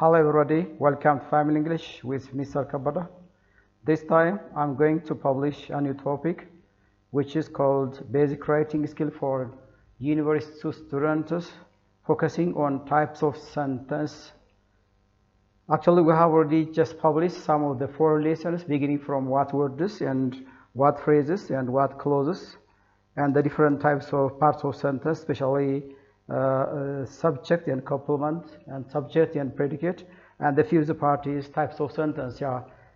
Hello everybody, welcome to Family English with Mr. Kabada. This time I'm going to publish a new topic which is called Basic Writing Skill for University Students, focusing on types of sentence. Actually, we have already just published some of the 4 lessons beginning from what words and what phrases and what clauses and the different types of parts of sentence, especially subject and complement and subject and predicate, and the fifth part is types of sentence.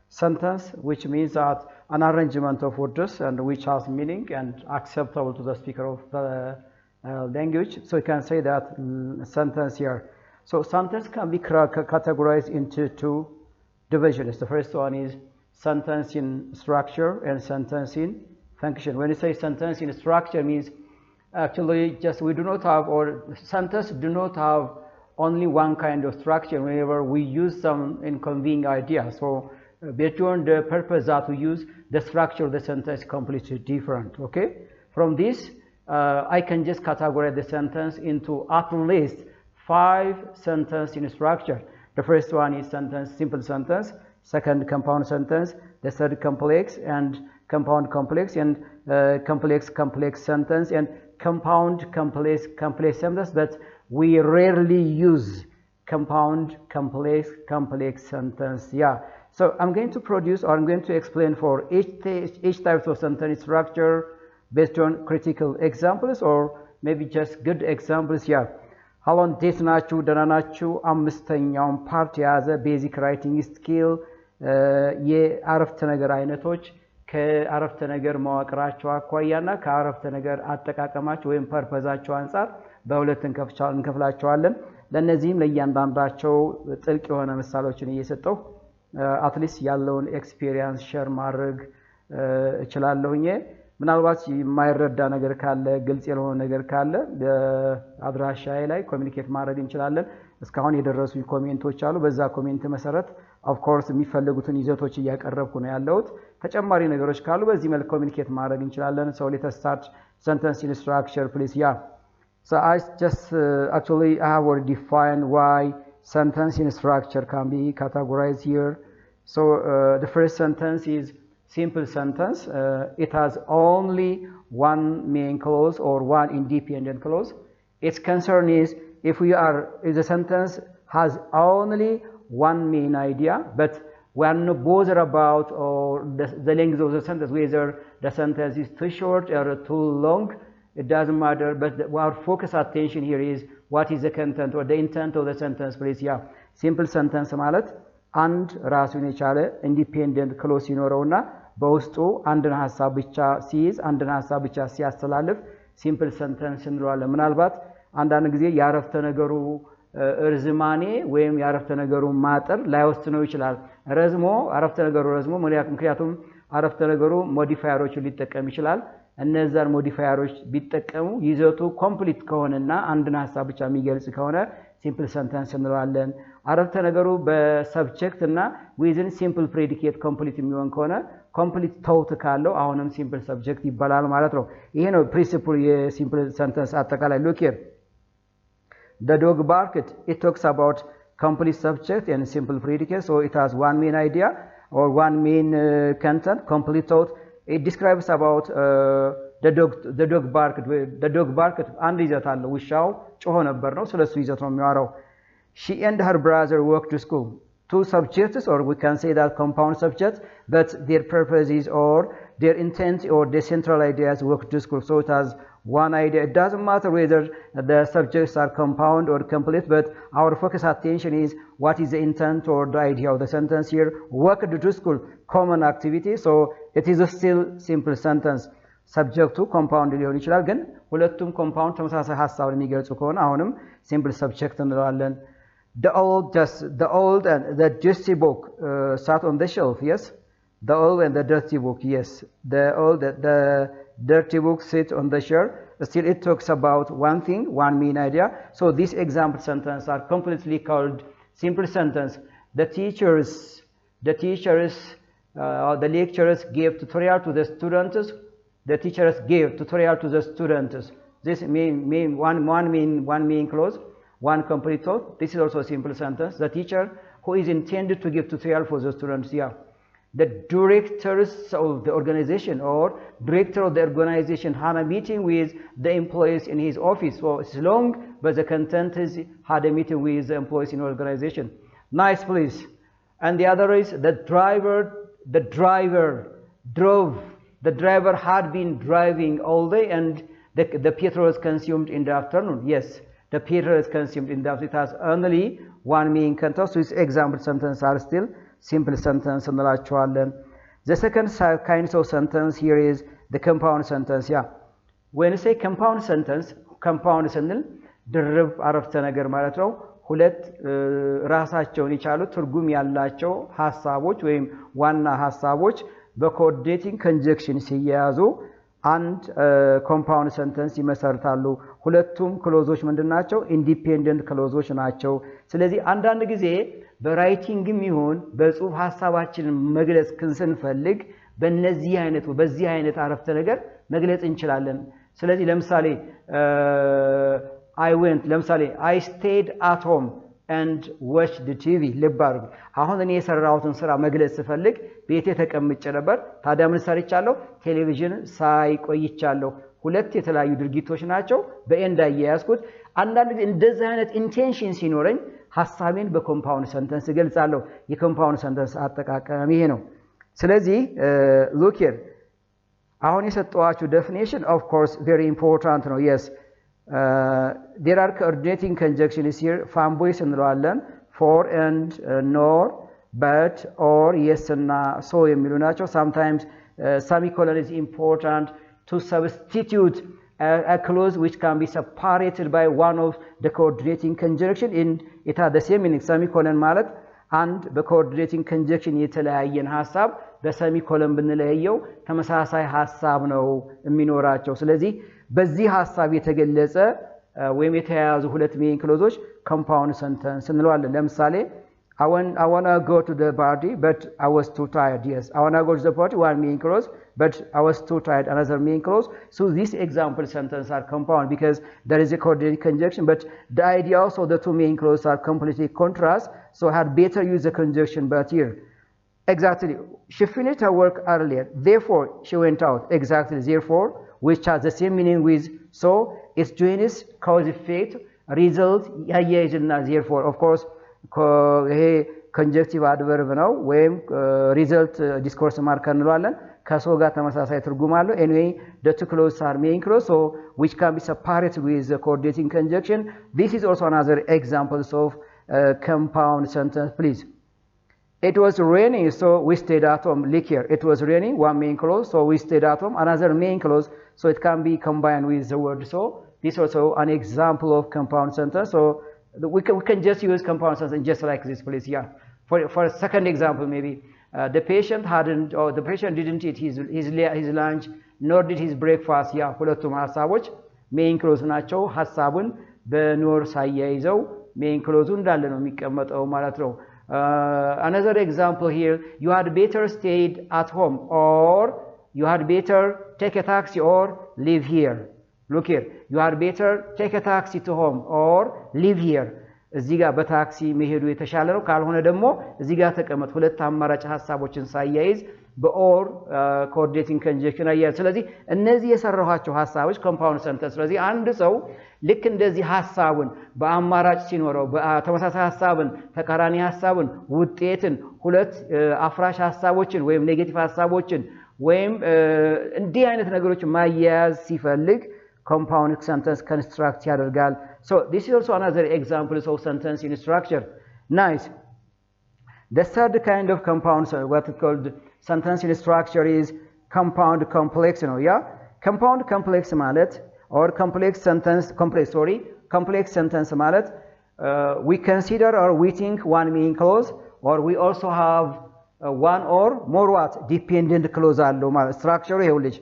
Sentence, which means that an arrangement of words and which has meaning and acceptable to the speaker of the language. So you can say that sentence here. So sentence can be categorized into 2 divisions. The first one is sentence in structure and sentence in function. When you say sentence in structure, means actually just we do not have, or sentence do not have only one kind of structure whenever we use some in conveying idea. So based on the purpose that we use, the structure of the sentence is completely different. Okay, from this I can just categorize the sentence into at least 5 sentences in structure. The first one is sentence, simple sentence. Second, compound sentence. The third, complex and compound complex, and complex sentence, and compound complex sentence, but we rarely use compound complex sentence. So I'm going to produce, or I'm going to explain for each type of sentence structure based on critical examples or maybe just good examples. Hello, እንዴት ናችሁ? ደህና ናችሁ? አምስተኛውን ፓርት የያዘ ቤዚክ ራይቲንግ ስኪል የአረፍተ ነገር አይነቶች ከአረፍተ ነገር መዋቅራቸው አኳያና ከአረፍተ ነገር አጠቃቀማቸው ወይም ፐርፐዛቸው አንፃር በሁለት እንከፍላቸዋለን። ለነዚህም ለእያንዳንዳቸው ጥልቅ የሆነ ምሳሌዎችን እየሰጠው አትሊስት ያለውን ኤክስፒሪየንስ ሼር ማድረግ እችላለሁኝ። ምናልባት የማይረዳ ነገር ካለ ግልጽ ያልሆነ ነገር ካለ በአድራሻዬ ላይ ኮሚኒኬት ማድረግ እንችላለን። እስካሁን የደረሱ ኮሜንቶች አሉ። በዛ ኮሜንት መሰረት ኦፍ ኮርስ የሚፈልጉትን ይዘቶች እያቀረብኩ ነው ያለሁት። ተጨማሪ ነገሮች ካሉ በዚህ መልኩ ኮሚኒኬት ማድረግ እንችላለን። So let us start sentence in structure, please. So I just actually I have already defined why sentence in structure can be categorized here. So the first sentence is simple sentence. It has only one main clause or one independent clause. Its concern is if the sentence has only one main idea, but we are not bothered about or the length of the sentence, whether the sentence is too short or too long, it doesn't matter, but our focus attention here is what is the content or the intent of the sentence, please. Simple sentence ማለት አንድ ራሱን የቻለ ኢንዲፔንደንት ክሎዝ ሲኖረውና በውስጡ አንድን ሐሳብ ብቻ ሲይዝ አንድን ሐሳብ ብቻ ሲያስተላልፍ ሲምፕል ሰንተንስ እንለዋለን። ምናልባት አንዳንድ ጊዜ ያረፍተ ነገሩ እርዝማኔ ወይም ያረፍተ ነገሩ ማጠር ላይወስነው ይችላል። አረፍተ ነገሩ ረዝሞ ምክንያቱም አረፍተ ነገሩ ሞዲፋየሮችን ሊጠቀም ይችላል። እነዛን ሞዲፋየሮች ቢጠቀሙ ይዘቱ ኮምፕሊት ከሆነና አንድን ሐሳብ ብቻ የሚገልጽ ከሆነ ሲምፕል ሰንተንስ እንለዋለን። አረፍተ ነገሩ በሰብጀክት እና ዊዝን ሲምፕል ፕሬዲኬት ኮምፕሊት የሚሆን ከሆነ ኮምፕሊት ቶት ካለው አሁንም ሲምፕል ሰብጀክት ይባላል ማለት ነው። ይሄ ነው ፕሪንሲፕል የሲምፕል ሰንተንስ አጠቃላይ። ሉክ ሂር the dog barked. It talks about complete subject and simple predicate, so it has one main idea or one main content, complete thought. It describes about the dog barked አንድ ይዘት አለው። ውሻው ጮሆ ነበር ነው፣ ስለሱ ይዘት ነው የሚያወራው። She and her brother walked to school. 2 subjects, or we can say that compound subjects, but their purposes or their intent or the central ideas walk to school. So it has one idea. It doesn't matter whether the subjects are compound or complete, but our focus attention is what is the intent or the idea of the sentence here. Walk to school, common activity, so it is a still simple sentence. Subject to compound ሊሆን ይችላል፣ ግን ሁለቱም compound ተመሳሳይ ሐሳብ የሚገልጹ ከሆነ አሁንም simple subject እንለዋለን። The old and the dusty book sat on the shelf. Yes, the old and the dirty book. Yes, the dirty book sits on the shelf. Still, it talks about one thing, one main idea. So these example sentences are completely called simple sentence. The lecturers gave tutorial to the students. The teachers gave tutorial to the students. This one main clause. one complete thought. This is also a simple sentence. The teacher who is intended to give tutorial for the students. Yeah. The directors of the organization or director of the organization had a meeting with the employees in his office. So it's long, but the content is had a meeting with the employees in the organization. Nice, please. And the other is the driver drove. The driver had been driving all day and the petrol is consumed in the afternoon. Yes, the petrol is consumed in the afternoon. It has only one main content. So its example sentences are still simple sentence እንላቸዋለን. The second kind of sentence here is the compound sentence. Yeah. When you say compound sentence, compound ስንል ድርብ አረፍተ ነገር ማለት ነው። ሁለት ራሳቸውን የቻሉ ትርጉም ያላቸው ሐሳቦች ወይም ዋና ሐሳቦች በኮኦርዲኔቲንግ ኮንጀክሽን ሲያያዙ አንድ ኮምፓውንድ ሰንተንስ ይመሰርታሉ። ሁለቱም ክሎዞች ምንድናቸው? ኢንዲፔንደንት ክሎዞች ናቸው። ስለዚህ አንዳንድ ጊዜ በራይቲንግም ይሁን በጽሁፍ ሐሳባችንን መግለጽ ስንፈልግ በዚህ አይነት አረፍተ ነገር መግለጽ እንችላለን። ስለዚህ ለምሳሌ I stayed at home and watched the TV. ልባርጉ አሁን እኔ የሰራሁትን ስራ መግለጽ ስፈልግ ቤቴ ተቀምጬ ነበር። ታዲያ ምን ሰርቻለሁ? ቴሌቪዥን ሳይ ቆይቻለሁ። ሁለት የተለያዩ ድርጊቶች ናቸው በኤንድ አያያዝኩት። አንዳንድ ጊዜ እንደዚህ አይነት ኢንቴንሽን ሲኖረኝ ሐሳቤን በኮምፓውንድ ሰንተንስ ገልጻለሁ። የኮምፓውንድ ሰንተንስ አጠቃቀም ይሄ ነው። ስለዚህ look here አሁን የሰጠኋችሁ definition of course very important ነው. Yes, there are coordinating conjunctions here. fanboys እንለዋለን for and nor but or yes እና so የሚሉ ናቸው. sometimes semicolon is important to substitute a clause which can be separated by one of the coordinating conjunction in it has the same meaning. semicolon ማለት አንድ በኮኦርዲኔቲንግ ኮንጀክሽን የተለያየን ሐሳብ በሰሚኮለን ብንለየው ተመሳሳይ ሐሳብ ነው የሚኖራቸው። ስለዚህ በዚህ ሐሳብ የተገለጸ ወይም የተያያዙ ሁለት ሜን ክሎዞች ኮምፓውንድ ሰንተንስ እንለዋለን። ለምሳሌ I want to go to the party but I was too tired. Yes, I want to go to the party, one main clause, but I was too tired, another main clause. So these example sentences are compound because there is a coordinating conjunction, but the idea also the two main clauses are completely contrast. So I had better use the conjunction but here. Exactly. She finished her work earlier. Therefore, she went out. Exactly. Therefore, which has the same meaning with so. It's joined cause effect result. Therefore, of course, ይሄ ኮንጀክቲቭ አድቨርብ ነው ወይም ሪዘልት ዲስኮርስ ማርከር እንለዋለን። ከሶ ጋር ተመሳሳይ ትርጉም አለው። anyway the two clauses are main clause so which can be separated with the coordinating conjunction. This is also another examples of compound sentence. Please. It was raining so we stayed at home. Look here, it was raining, one main clause, so we stayed at home, another main clause, so it can be combined with the word so. This is also an example of compound sentence. So we can just use compound sentence just like this, please. Yeah. For a second example, maybe the patient didn't eat his lunch nor did his breakfast. Yeah. ሁለቱም ሐሳቦች ሜን ክሎዝ ናቸው። ሐሳቡን በኖር ሳያይዘው ሜን ክሎዙ እንዳለ ነው የሚቀመጠው ማለት ነው። Another example here, you had better stayed at home or you had better take a taxi or live here. Look here, you had better take a taxi to home or live here. እዚህ ጋር በታክሲ መሄዱ የተሻለ ነው። ካልሆነ ደግሞ እዚህ ጋር ተቀመጥ። ሁለት አማራጭ ሐሳቦችን ሳያይዝ በኦር ኮኦርዲኔቲንግ ኮንጀክሽን አያይዝ። ስለዚህ እነዚህ የሰራኋቸው ሐሳቦች ኮምፓውንድ ሰንተንስ። ስለዚህ አንድ ሰው ልክ እንደዚህ ሐሳቡን በአማራጭ ሲኖረው በተመሳሳይ ሐሳብን ተቃራኒ ሐሳብን ውጤትን ሁለት አፍራሽ ሐሳቦችን ወይም ኔጌቲቭ ሐሳቦችን ወይም እንዲህ አይነት ነገሮችን ማያያዝ ሲፈልግ compound sentence construct ያደርጋል። So this is also another example of sentence in structure. Nice. The third kind of compound, what is called sentence in structure, is compound complex. Yeah, compound complex ማለት or complex sentence ማለት we consider or we think one main clause or we also have one or more what dependent clause አለው ማለት structure ይሄው ልጅ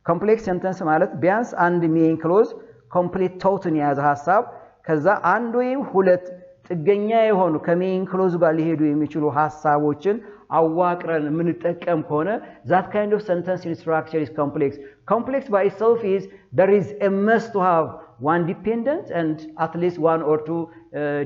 ኮምፕሌክስ ሰንተንስ ማለት ቢያንስ አንድ ሜን ክሎዝ ኮምፕሊት ቶትን የያዘ ሐሳብ ከዛ አንድ ወይም ሁለት ጥገኛ የሆኑ ከሜን ክሎዝ ጋር ሊሄዱ የሚችሉ ሐሳቦችን አዋቅረን የምንጠቀም ከሆነ that kind of sentence in structure is complex. Complex by itself is there is a must to have one dependent and at least one or two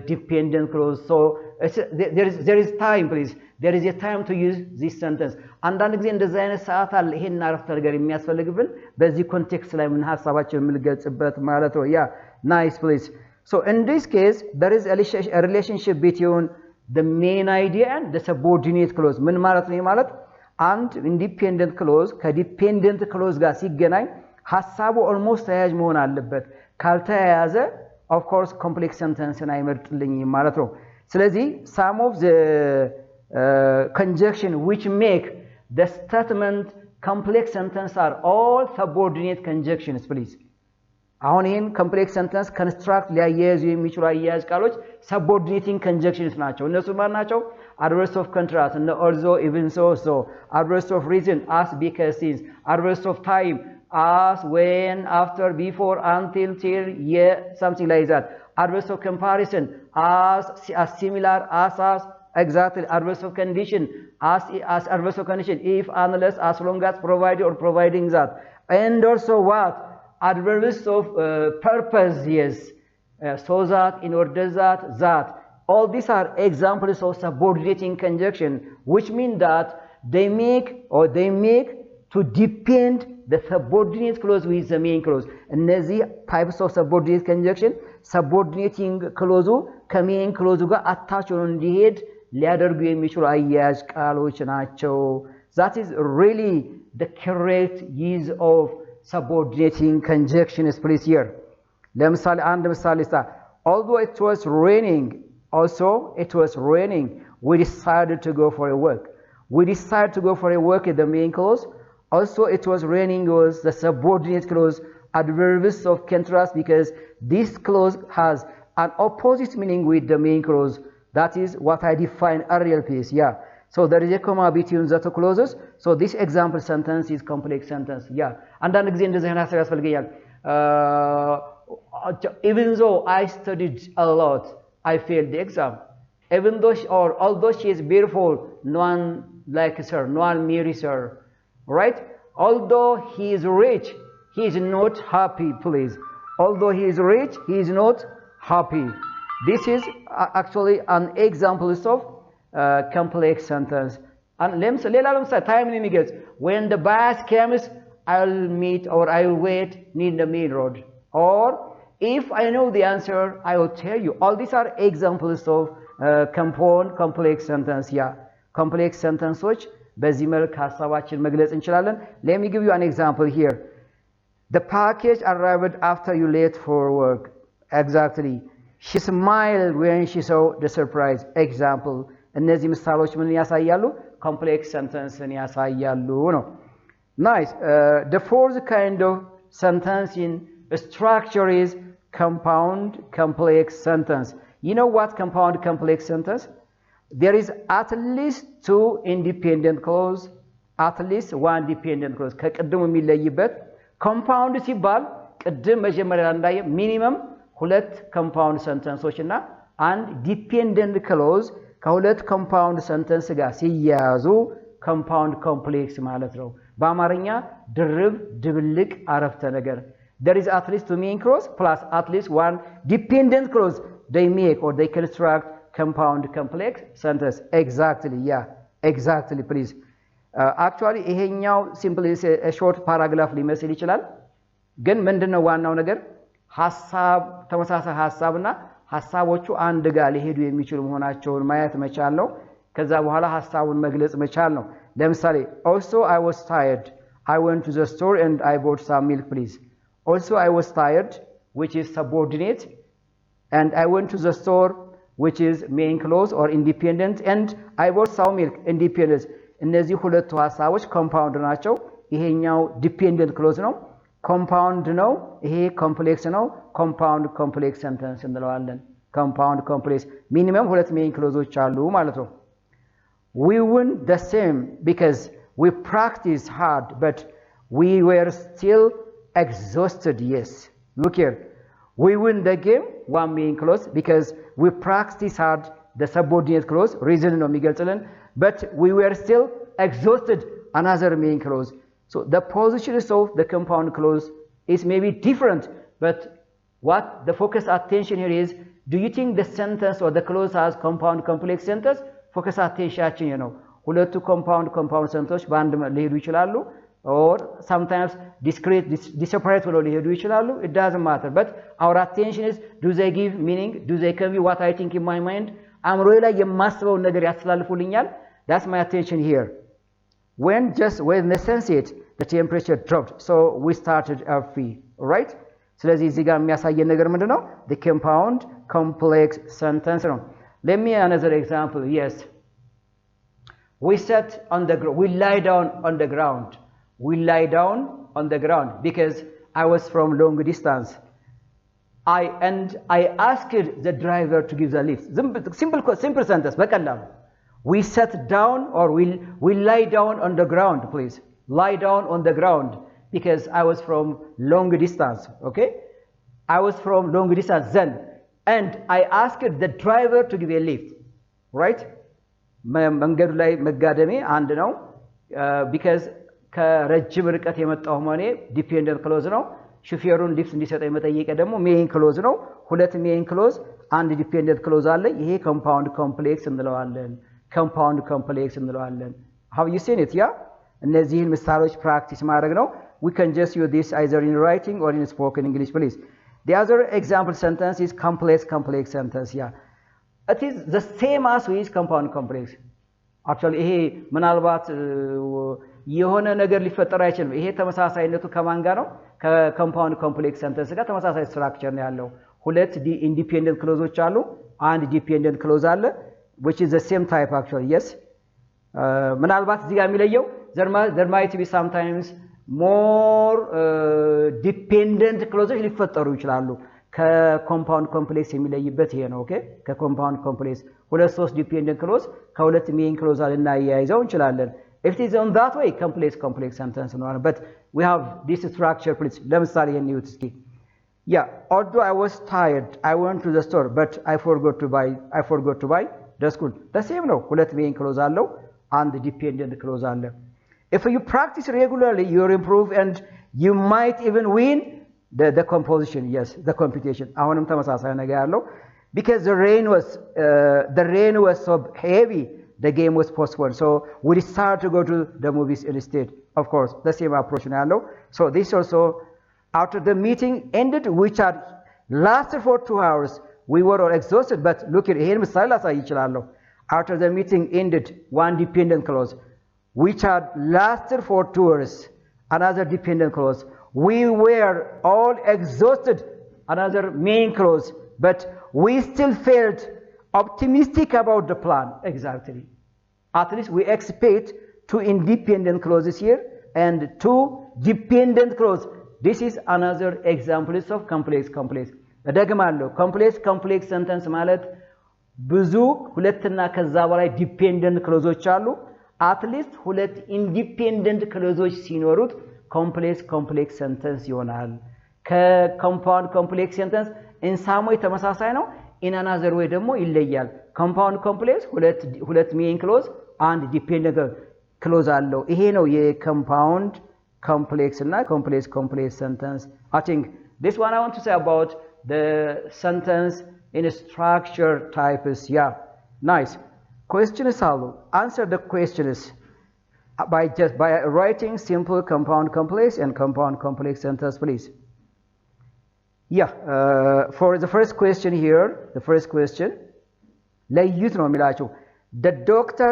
dependent clause. So there is time, please. There is a time to use this sentence. አንዳንድ ጊዜ እንደዚህ አይነት ሰዓት አለ ይሄን አረፍተ ነገር የሚያስፈልግብን በዚህ ኮንቴክስት ላይ ምን ሐሳባችን የምንገልጽበት ማለት ነው። ያ nice, please. So in this case there is a relationship between the main idea and the subordinate clause. ምን ማለት ነው? ማለት አንድ ኢንዲፔንደንት ክሎዝ ከዲፔንደንት ክሎዝ ጋር ሲገናኝ ሐሳቡ ኦልሞስት ተያያዥ መሆን አለበት። ካልተያያዘ of course complex sentence አይመርጥልኝም ማለት ነው። ስለዚህ some of the conjunction which make the statement complex sentence are all subordinate conjunctions, please. አሁን ይሄን ኮምፕሌክስ ሰንተንስ ኮንስትራክት ሊያያይዙ የሚችሉ አያያዝ ቃሎች subordinating conjunctions ናቸው። እነሱ ማን ናቸው? adverse of contrast and also, even so, so, adverse of reason, as, because, since, adverse of time, as, when, after, before, until, till, yeah, something like that. Adverse of comparison, as similar, as, exactly. Adverse of condition, as adverse of condition, if, unless, as long as, provided or providing that. And also what? Adverse of purpose, yes. So that, in order that. All these are examples of subordinating conjunction, which mean that they make to depend the subordinate clause with the main clause. And these types of subordinate conjunction, subordinating clause ከሜን clause ጋር attach ሆኖ እንዲሄድ ሊያደርጉ የሚችሉ አያያዝ ቃሎች ናቸው። That is really the correct use of subordinating conjunctions, please. Here ለምሳሌ አንድ ምሳሌ although it was raining, we decided to go for a walk. We decided to go for a walk in the main clause. Also it was raining was the subordinate clause, adverbs of contrast, because this clause has an opposite meaning with the main clause. That is what I defined earlier, please. Yeah. So there is a comma between the two clauses. So this example sentence is complex sentence. Yeah. አንዳንድ ጊዜ እንደዚህ አይነት ሐሳብ ያስፈልገኛል። Even though I studied a lot, I failed the exam. Even though although she is beautiful, no one likes her, no one marries her. Right? Although he is rich, he is not happy, please. Although he is rich, he is not happy. This is actually an example of complex sentence. And ሌላ time የሚገልጽ when the bus comes, I'll meet or I'll wait near the main road. Or if I know the answer, I will tell you. All these are examples of compound complex sentence. Yeah, complex sentence which በዚህ መልክ ሐሳባችን መግለጽ እንችላለን። Let me give you an example here. The package arrived after you left for work. Exactly. She smiled when she saw the surprise. Example. እነዚህ ምሳሌዎች ምን ያሳያሉ? complex sentenceን ያሳያሉ ነው። Nice. The fourth kind of sentence in structure is compound complex sentence. You know what compound complex sentence? There is at least two independent clause, at least one dependent clause. ከቅድሙ የሚለይበት compound ሲባል ቅድም መጀመሪያ እንዳየ ሚኒመም ሁለት compound sentences እና አንድ dependent clause ከሁለት compound sentence ጋር ሲያያዙ compound complex ማለት ነው። በአማርኛ ድርብ ድብልቅ አረፍተ ነገር. There is at least two main clause plus at least one dependent clause. They make or they construct compound complex sentence. Exactly. Yeah. Exactly, please. Actually ይሄኛው simply a short paragraph ሊመስል ይችላል። ግን ምንድነው ዋናው ነገር? ሐሳብ ተመሳሳይ ሐሳብና ሐሳቦቹ አንድ ጋር ሊሄዱ የሚችሉ መሆናቸውን ማየት መቻል ነው። ከዛ በኋላ ሐሳቡን መግለጽ መቻል ነው። ለምሳሌ also I was tired. I went to the store and I bought some milk, please. Also I was tired, which is subordinate, and I went to the store, which is main clause or independent, and I bought some milk, independent. እነዚህ ሁለቱ ሐሳቦች compound ናቸው። ይሄኛው dependent clause ነው። compound ነው። ይሄ complex ነው። compound complex sentence እንለዋለን። compound complex minimum ሁለት main clauseዎች አሉ ማለት ነው። We won the same because we practiced hard, but we were still exhausted. Yes. Look here. We win the game, one main clause, because we practiced hard, the subordinate clause, reason ነው የሚገልጽልን, but we were still exhausted, another main clause. So the positions of the compound clause is maybe different, but what the focus attention here is, do you think the sentence or the clause has compound complex sentence? Focus attention you know ሁለቱ compound sentences በአንድ ሊሄዱ ይችላሉ or sometimes discrete separate ብለው ሊሄዱ ይችላሉ it doesn't matter but our attention is do they give meaning, do they convey what I think in my mind, አእምሮዬ ላይ የማስበውን ነገር ያስተላልፉልኛል. That's my attention here. When the sunset the temperature dropped so we started our fee, right? ስለዚህ እዚህ ጋር የሚያሳየን ነገር ምንድነው? The compound complex sentence ነው. Let me another example. Yes, we sat on the we lie down on the ground. We lie down on the ground because I was from long distance. I asked the driver to give the lift. Simple sentence. በቀላሉ we sat down or we lie down on the ground, please. Lie down on the ground because I was from long distance. Okay, I was from long distance then, and I asked the driver to give a lift. Right? መንገዱ ላይ መጋደሜ አንድ ነው because ከረጅም ርቀት የመጣው ሆኔ ዲፔንደንት ክሎዝ ነው። ሹፌሩን ሊፍት እንዲሰጠኝ መጠየቅ ደግሞ ሜን ክሎዝ ነው። ሁለት ሜን ክሎዝ አንድ ዲፔንደንት ክሎዝ አለ። ይሄ ኮምፓውንድ ኮምፕሌክስ እንለዋለን። ኮምፓውንድ ኮምፕሌክስ እንለዋለን። how you seen it? yeah, እነዚህን ምሳሌዎች ፕራክቲስ ማድረግ ነው. we can just use this either in writing or in spoken English, please. The other example sentence is complex sentence. yeah, it is the same as with compound complex. actually ይሄ ምናልባት የሆነ ነገር ሊፈጠር አይችልም። ይሄ ተመሳሳይነቱ ከማን ጋር ነው? ከኮምፓውንድ ኮምፕሌክስ ሰንተንስ ጋር ተመሳሳይ ስትራክቸር ነው ያለው። ሁለት ኢንዲፔንደንት ክሎዞች አሉ፣ አንድ ዲፔንደንት ክሎዝ አለ which is the same type actually. yes, ምናልባት እዚህ ጋር የሚለየው there might be sometimes more dependent ክሎዞች ሊፈጠሩ ይችላሉ። ከኮምፓውንድ ኮምፕሌክስ የሚለይበት ይሄ ነው። ኦኬ፣ ከኮምፓውንድ ኮምፕሌክስ ሁለት ሶስት ዲፔንደንት ክሎዝ ከሁለት ሜን ክሎዝ ልናያይዘው እንችላለን። if it is on that way complex sentence ነው። but we have this structure, please. ለምሳሌ የኒውት እስኪ yeah, although I was tired I went to the store but I forgot to buy the school. the same ነው። ሁለት ሜን ክሎዝ አለው፣ አንድ ዲፔንደንት ክሎዝ አለ። if you practice regularly you will improve and you might even win the composition. yes, the computation አሁንም ተመሳሳይ ነገር ያለው because the rain was so heavy the game was postponed so we decided to go to the movies instead. of course the same approach now. so this also after the meeting ended which had lasted for 2 hours we were all exhausted but look at here ምሳሌ ላሳይ ይችላለሁ። after the meeting ended one dependent clause which had lasted for 2 hours another dependent clause we were all exhausted another main clause but we still felt optimistic about the plan. exactly, at least we expect 2 independent clauses here and 2 dependent clause. this is another example of complex እደግማለሁ። complex sentence ማለት ብዙ ሁለትና ከዛ በላይ ዲፔንደንት ክሎዞች አሉ። at least ሁለት ኢንዲፔንደንት ክሎዞች ሲኖሩት complex sentence ይሆናል። ከኮምፓውንድ ኮምፕሌክስ ሴንተንስ in some way ተመሳሳይ ነው፣ in another way ደግሞ ይለያል። ኮምፓውንድ ኮምፕሌክስ ሁለት ሜን ክሎዝ አንድ ዲፔንደንት ክሎዝ አለው። ይሄ ነው የኮምፓውንድ ኮምፕሌክስ እና complex sentence. I think this one I want to say about the sentence in structure types. yeah, nice. questions አሉ። answer the questions by writing simple compound complex and compound complex sentence, please. yeah, for the first question here, the first question ለዩት ነው የሚላቸው the doctor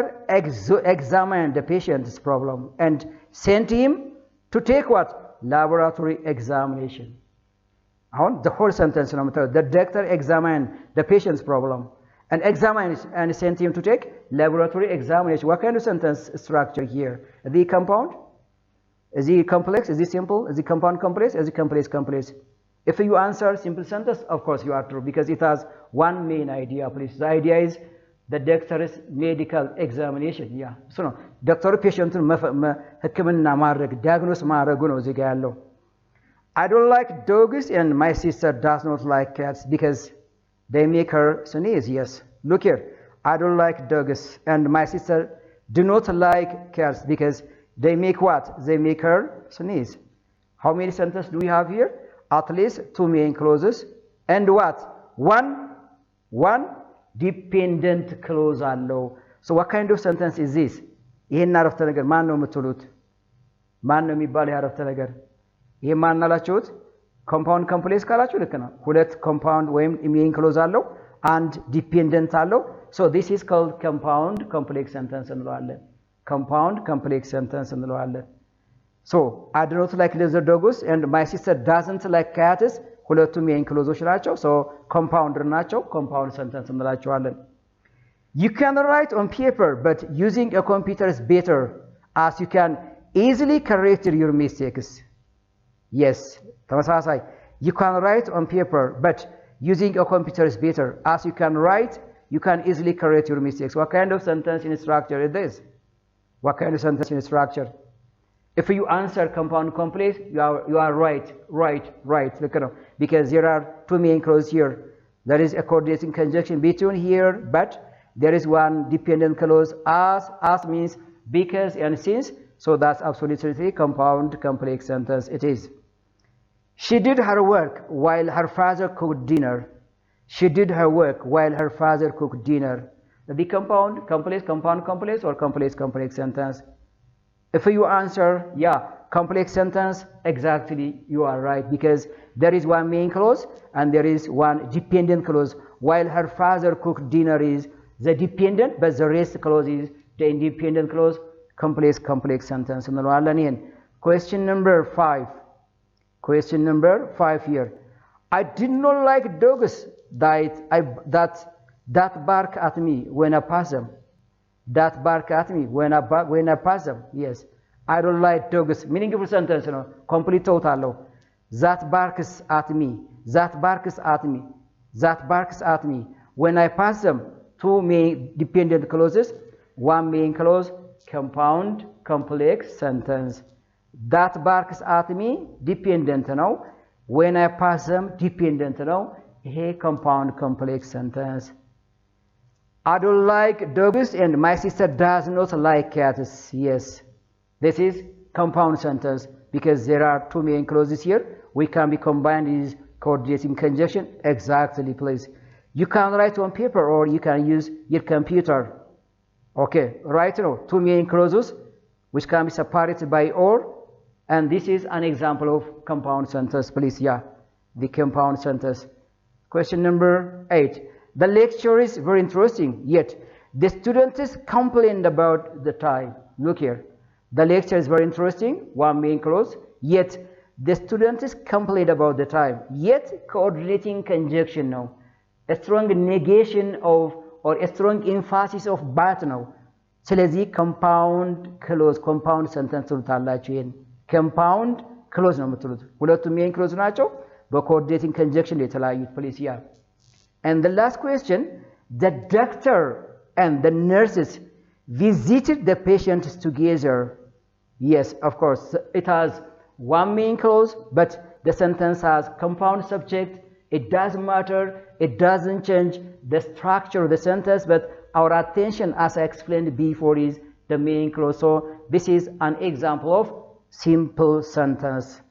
examined the patient's problem and sent him to take what? laboratory examination. አሁን the whole sentence ነው የምታዩት the doctor examined the patient's problem and examined and sent him to take laboratory examination. what kind of sentence structure here? is it compound? is it complex? is it simple? is it compound complex? is it complex? if you answer simple sentence, of course you are true because it has one main idea, please. the idea is the doctor's medical examination. yeah, so no doctor patient ህክምና ማድረግ diagnose ማድረጉ ነው እዚህ ጋር ያለው። I don't like dogs and my sister does not like cats because they make her sneeze. yes, look here, I don't like dogs and my sister do not like cats because they make what? they make her sneeze. how many sentences do we have here? at least 2 main clauses and what? One dependent clause አለው so what kind of sentence is this ይሄን አረፍተ ነገር ማን ነው የምትሉት ማን ነው የሚባለው አረፍተ ነገር ይሄ ማን አላችሁት compound complex ካላችሁ ልክ ነው ሁለት compound ወይም main clause አለው and dependent አለው so this is called compound complex sentence እንለዋለን compound complex sentence እንለዋለን so I do not like lizard dogs and my sister doesn't like cats ሁለቱም main clauses ናቸው so compounder ናቸው compound sentence እንላቸዋለን you can write on paper but using a computer is better as you can easily correct your mistakes yes ተመሳሳይ you can write on paper but using a computer is better as you can write you can easily correct your mistakes what kind of sentence in structure is this what kind of sentence in structure if you answer compound complex you are right look at it because there are two main clauses here there is a coordinating conjunction between here but there is one dependent clause as means because and since so that's absolutely compound complex sentence it is she did her work while her father cooked dinner she did her work while her father cooked dinner the compound complex or complex sentence if you answer yeah complex sentence exactly you are right because there is one main clause and there is one dependent clause while her father cooked dinner is the dependent but the rest clause is the independent clause complex sentence እንለዋለን question number 5 here I did not like dogs that bark at me when I pass them that bark at me when I pass them yes I don't like dogs meaningful sentence no complete total that barks at me when I pass them two main dependent clauses one main clause compound complex sentence that barks at me dependent now when I pass them dependent now a compound complex sentence I don't like dogs and my sister does not like cats yes this is compound sentence because there are two main clauses here we can be combined is coordinating conjunction exactly please you can write on paper or you can use your computer okay right now two main clauses which can be separated by or and this is an example of compound sentence please yeah the compound sentence question number 8 the lecture is very interesting yet the students complained about the time look here the lecture is very interesting one main clause yet the students complained about the time yet coordinating conjunction now a strong negation of or a strong emphasis of but now ስለዚህ compound sentence ትሉታላችሁ ይሄን compound clause ነው የምትሉት ሁለቱም main clause ናቸው በcoordinating conjunction የተለያዩት please yeah and the last question the doctor and the nurses visited the patients together yes of course it has one main clause but the sentence has compound subject it doesn't matter it doesn't change the structure of the sentence but our attention as I explained before is the main clause so this is an example of simple sentence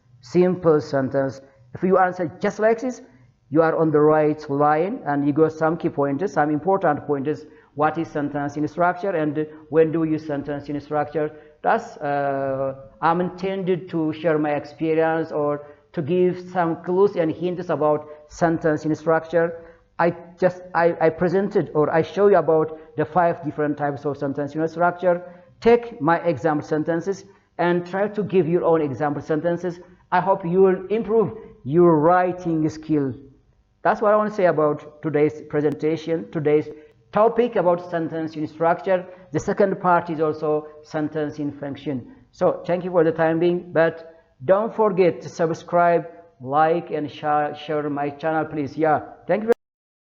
if you answer just like this you are on the right line and you got some key pointers some important pointers what is sentence in structure and when do you use sentence in structure that's I'm intended to share my experience or to give some clues and hints about sentence in structure I presented or I show you about the 5 different types of sentence in structure take my example sentences and try to give your own example sentences I hope you will improve your writing skill that's what I want to say about today's presentation today's topic about sentence in structure the second part is also sentence in function so thank you for the time being but don't forget to subscribe like and share my channel please yeah thank you